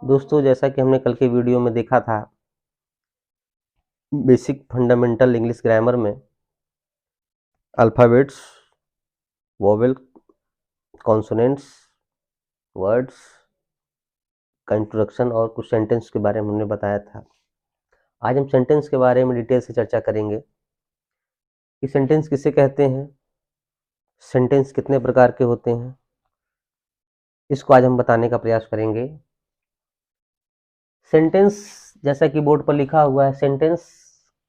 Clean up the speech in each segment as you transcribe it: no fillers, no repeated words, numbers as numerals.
दोस्तों, जैसा कि हमने कल के वीडियो में देखा था, बेसिक फंडामेंटल इंग्लिश ग्रामर में अल्फ़ाबेट्स, वोवेल, कॉन्सोनेंट्स, वर्ड्स का इंट्रोडक्शन और कुछ सेंटेंस के बारे में हमने बताया था। आज हम सेंटेंस के बारे में डिटेल से चर्चा करेंगे कि सेंटेंस किसे कहते हैं, सेंटेंस कितने प्रकार के होते हैं, इसको आज हम बताने का प्रयास करेंगे। सेंटेंस, जैसा कि बोर्ड पर लिखा हुआ है, सेंटेंस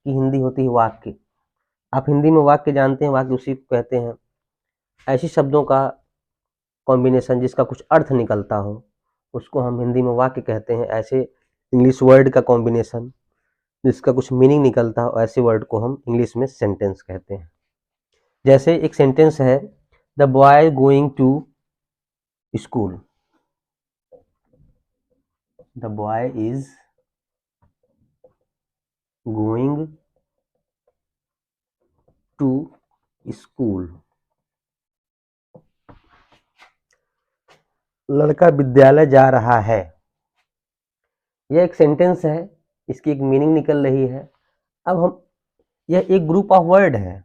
की हिंदी होती है वाक्य। आप हिंदी में वाक्य जानते हैं, वाक्य उसी को कहते हैं। ऐसे शब्दों का कॉम्बिनेशन जिसका कुछ अर्थ निकलता हो उसको हम हिंदी में वाक्य कहते हैं। ऐसे इंग्लिश वर्ड का कॉम्बिनेशन जिसका कुछ मीनिंग निकलता हो, ऐसे वर्ड को हम इंग्लिश में सेंटेंस कहते हैं। जैसे एक सेंटेंस है, the boy going to school. The boy is going to school. लड़का विद्यालय जा रहा है। यह एक सेंटेंस है, इसकी एक मीनिंग निकल रही है। अब हम, यह एक ग्रुप ऑफ वर्ड है,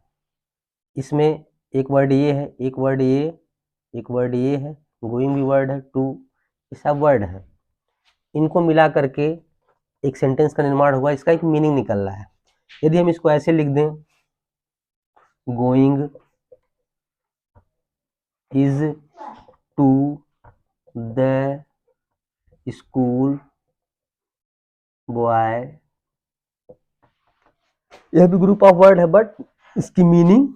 इसमें एक वर्ड ये है, एक वर्ड ये, एक वर्ड ये है, गोइंग भी वर्ड है, टू, ये सब वर्ड है। इनको मिला करके एक सेंटेंस का निर्माण हुआ, इसका एक मीनिंग निकल रहा है। यदि हम इसको ऐसे लिख दें, going is to the school boy, यह भी ग्रुप ऑफ वर्ड है, बट इसकी मीनिंग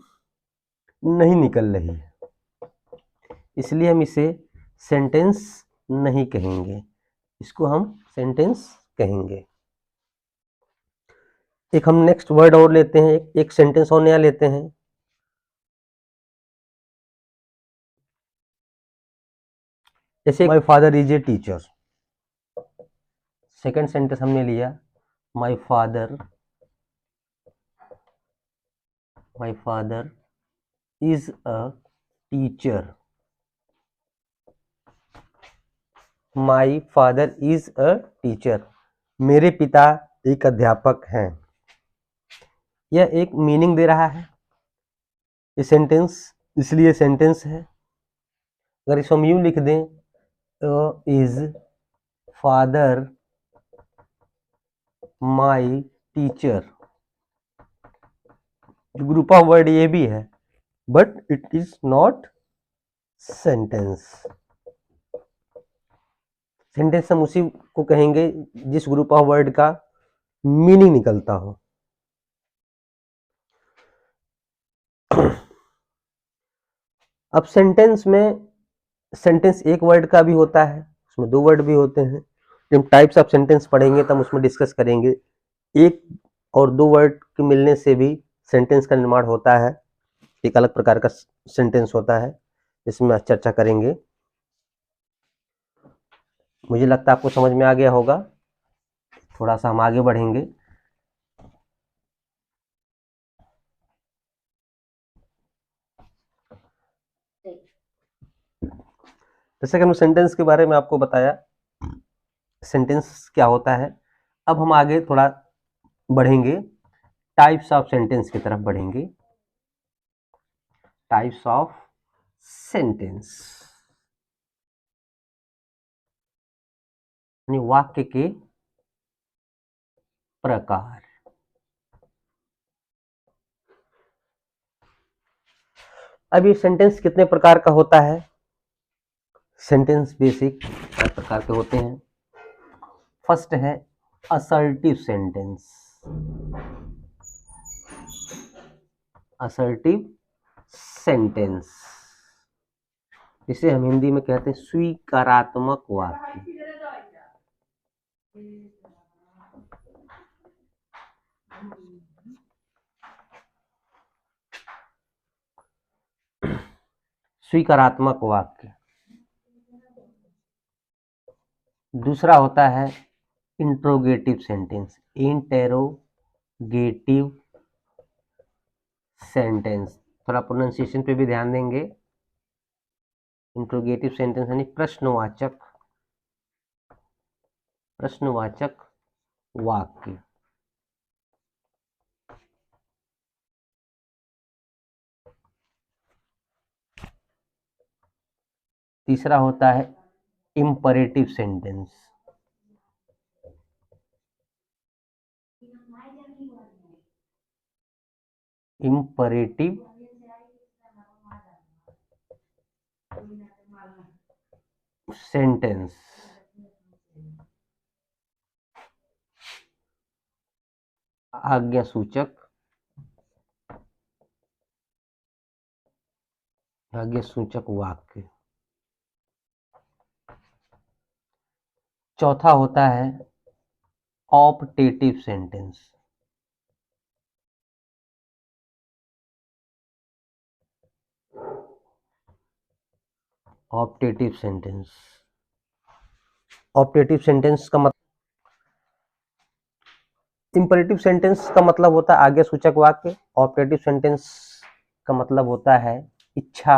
नहीं निकल रही है, इसलिए हम इसे सेंटेंस नहीं कहेंगे, इसको हम सेंटेंस कहेंगे। एक हम नेक्स्ट वर्ड और लेते हैं, एक सेंटेंस और नया लेते हैं। जैसे my father is a teacher. Second sentence हमने लिया, my father is a teacher. My father is a teacher, मेरे पिता एक अध्यापक हैं। यह एक मीनिंग दे रहा है ये सेंटेंस, इसलिए सेंटेंस है। अगर इसको हम यूं लिख दें, is father my teacher, group of word ये भी है, but it is not sentence. Sentence हम उसी को कहेंगे जिस ग्रुप ऑफ वर्ड का मीनिंग निकलता हो। अब सेंटेंस में, सेंटेंस एक वर्ड का भी होता है, उसमें दो वर्ड भी होते हैं। जब हम टाइप्स ऑफ सेंटेंस पढ़ेंगे तब उसमें डिस्कस करेंगे। एक और दो वर्ड के मिलने से भी सेंटेंस का निर्माण होता है, एक अलग प्रकार का सेंटेंस होता है, इसमें चर्चा करेंगे। मुझे लगता है आपको समझ में आ गया होगा। थोड़ा सा हम आगे बढ़ेंगे। जैसे कि हमने सेंटेंस के बारे में आपको बताया, सेंटेंस क्या होता है। अब हम आगे थोड़ा बढ़ेंगे, टाइप्स ऑफ सेंटेंस की तरफ बढ़ेंगे। टाइप्स ऑफ सेंटेंस यानी वाक्य के प्रकार। अब ये सेंटेंस कितने प्रकार का होता है? सेंटेंस बेसिक 4 प्रकार के होते हैं। फर्स्ट है असर्टिव सेंटेंस। असर्टिव सेंटेंस, जिसे हम हिंदी में कहते हैं स्वीकारात्मक वाक्य। स्वीकारात्मक वाक्य। दूसरा होता है इंट्रोगेटिव सेंटेंस। इंटेरोगेटिव सेंटेंस, थोड़ा प्रोनाउंसिएशन पे भी ध्यान देंगे। इंट्रोगेटिव सेंटेंस यानी प्रश्नवाचक प्रश्नवाचक वाक्य। तीसरा होता है इम्परेटिव सेंटेंस। Imperative sentence. आज्ञासूचक वाक्य। चौथा होता है optative sentence. Optative sentence. Optative sentence का मतलब, इंपरेटिव सेंटेंस का मतलब होता है आज्ञा सूचक वाक्य। ऑप्टेटिव सेंटेंस का मतलब होता है इच्छा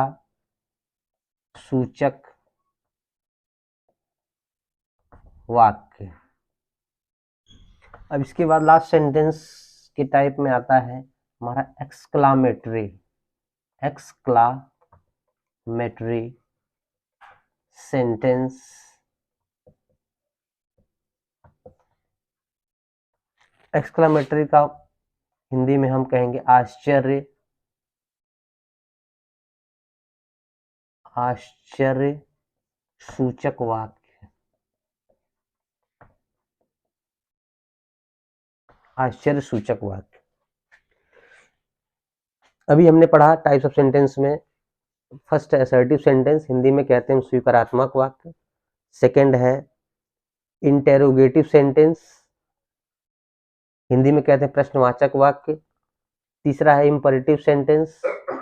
सूचक वाक्य। अब इसके बाद लास्ट सेंटेंस के टाइप में आता है हमारा एक्सक्लामेटरी सेंटेंस। एक्सक्लामेटरी का हिंदी में हम कहेंगे आश्चर्य सूचक वाक्य। आश्चर्य सूचक वाक्य। अभी हमने पढ़ा टाइप्स ऑफ सेंटेंस में, फर्स्ट असर्टिव सेंटेंस, हिंदी में कहते हैं स्वीकारात्मक वाक्य। सेकंड है इंटेरोगेटिव सेंटेंस, हिंदी में कहते हैं प्रश्नवाचक वाक्य। तीसरा है इंपरेटिव सेंटेंस,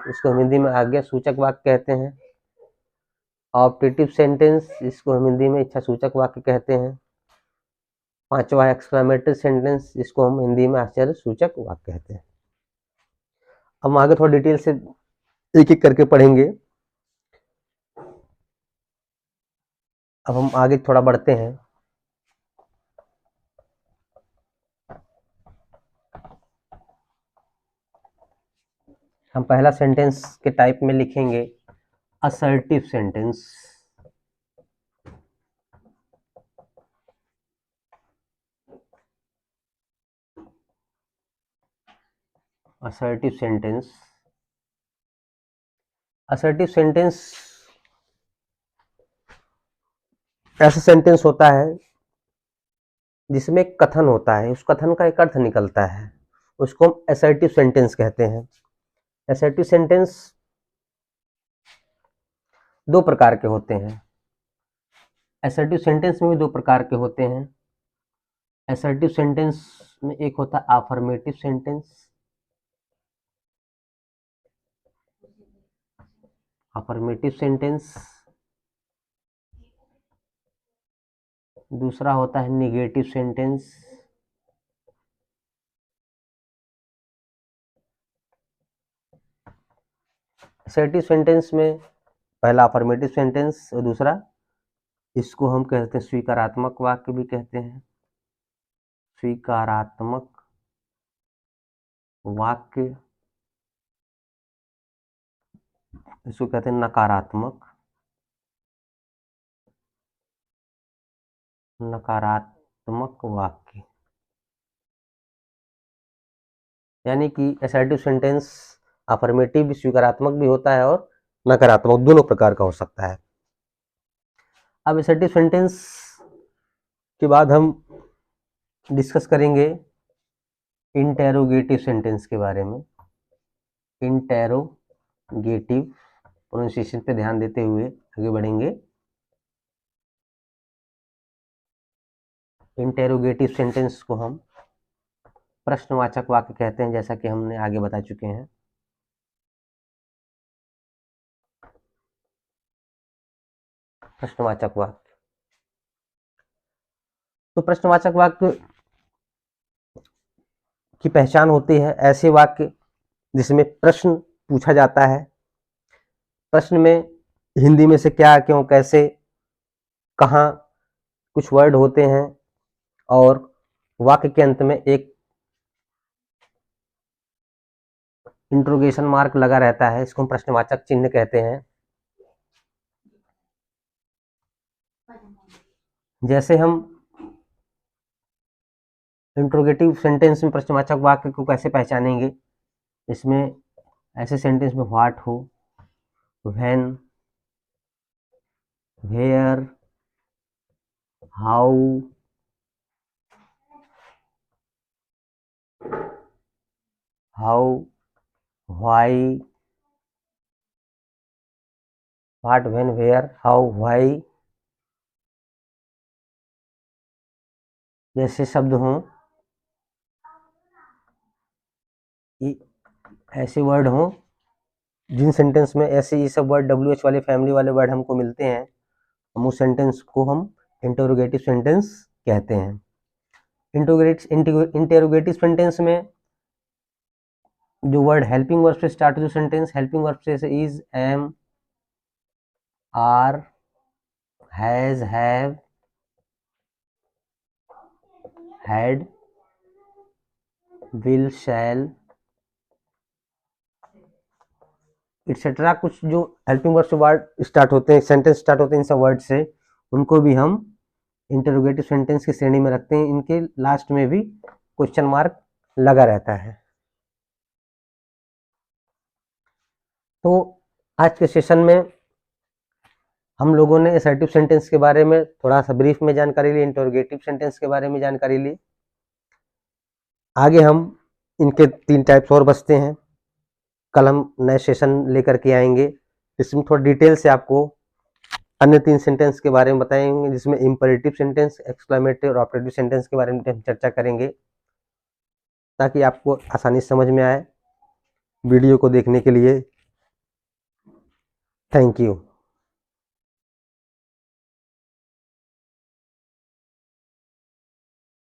इसको हम हिंदी में आज्ञा सूचक वाक्य कहते हैं। ऑप्टेटिव सेंटेंस, इसको हम हिंदी में इच्छा सूचक वाक्य कहते हैं। पांचवा एक्सक्लामेटरी सेंटेंस, जिसको हम हिंदी में आश्चर्य सूचक वाक्य कहते हैं। हम आगे थोड़ा डिटेल से एक एक करके पढ़ेंगे। अब हम आगे थोड़ा बढ़ते हैं। हम पहला सेंटेंस के टाइप में लिखेंगे assertive sentence. Assertive sentence. Assertive sentence ऐसा सेंटेंस होता है जिसमें कथन होता है, उस कथन का एक अर्थ निकलता है, उसको हम असर्टिव सेंटेंस कहते हैं। असर्टिव सेंटेंस दो प्रकार के होते हैं। असर्टिव सेंटेंस में भी दो प्रकार के होते हैं। असर्टिव सेंटेंस में एक होता है अफर्मेटिव सेंटेंस। Affirmative sentence. दूसरा होता है निगेटिव सेंटेंस। असर्टिव सेंटेंस में पहला अफर्मेटिव सेंटेंस और दूसरा, इसको हम कहते हैं स्वीकारात्मक वाक्य भी कहते हैं। स्वीकारात्मक वाक्य, इसको कहते हैं नकारात्मक वाक्य। यानी कि असर्टिव सेंटेंस अफर्मेटिव भी, स्वीकारात्मक भी होता है और नकारात्मक, दोनों प्रकार का हो सकता है। अब असर्टिव सेंटेंस के बाद हम डिस्कस करेंगे इंटेरोगेटिव सेंटेंस के बारे में। इंटेरोगेटिव, प्रोनाउंसिएशन पे ध्यान देते हुए आगे बढ़ेंगे। इंटेरोगेटिव सेंटेंस को हम प्रश्नवाचक वाक्य कहते हैं, जैसा कि हमने आगे बता चुके हैं। प्रश्नवाचक वाक्य, तो प्रश्नवाचक वाक्य की पहचान होती है ऐसे वाक्य जिसमें प्रश्न पूछा जाता है। प्रश्न में हिंदी में से क्या, क्यों, कैसे, कहाँ कुछ वर्ड होते हैं और वाक्य के अंत में एक इंट्रोगेशन मार्क लगा रहता है, इसको हम प्रश्नवाचक चिन्ह कहते हैं। जैसे हम इंट्रोगेटिव सेंटेंस में प्रश्नवाचक वाक्य को कैसे पहचानेंगे, इसमें ऐसे सेंटेंस में व्हाट हो, when, where, how, why, what, when, where, how, why जैसे शब्द हों, ऐसे वर्ड हों, जिन सेंटेंस में ऐसे ये सब वर्ड WH वाले फैमिली वाले वर्ड हमको मिलते हैं, हम उस सेंटेंस को हम इंटरोगेटिव सेंटेंस कहते हैं। इंटरोगेटिव सेंटेंस में जो वर्ड हेल्पिंग वर्ब से स्टार्ट जो सेंटेंस हेल्पिंग वर्ब से is, am, are, has, have, had, will, shall etcetera, कुछ जो हेल्पिंग वर्ड से वर्ड स्टार्ट होते हैं, सेंटेंस स्टार्ट होते हैं इन सब वर्ड से, उनको भी हम इंटरोगेटिव सेंटेंस की श्रेणी में रखते हैं। इनके लास्ट में भी क्वेश्चन मार्क लगा रहता है। तो आज के सेशन में हम लोगों ने असर्टिव सेंटेंस के बारे में थोड़ा सा ब्रीफ में जानकारी ली, इंटरोगेटिव सेंटेंस के बारे में जानकारी ली। आगे हम इनके 3 टाइप्स और बचते हैं, कल हम नए सेशन लेकर के आएंगे, इसमें थोड़ा डिटेल से आपको अन्य 3 सेंटेंस के बारे में बताएंगे, जिसमें इंपरेटिव सेंटेंस, एक्सक्लेमेटिव और ऑपरेटिव सेंटेंस के बारे में हम चर्चा करेंगे, ताकि आपको आसानी से समझ में आए। वीडियो को देखने के लिए थैंक यू।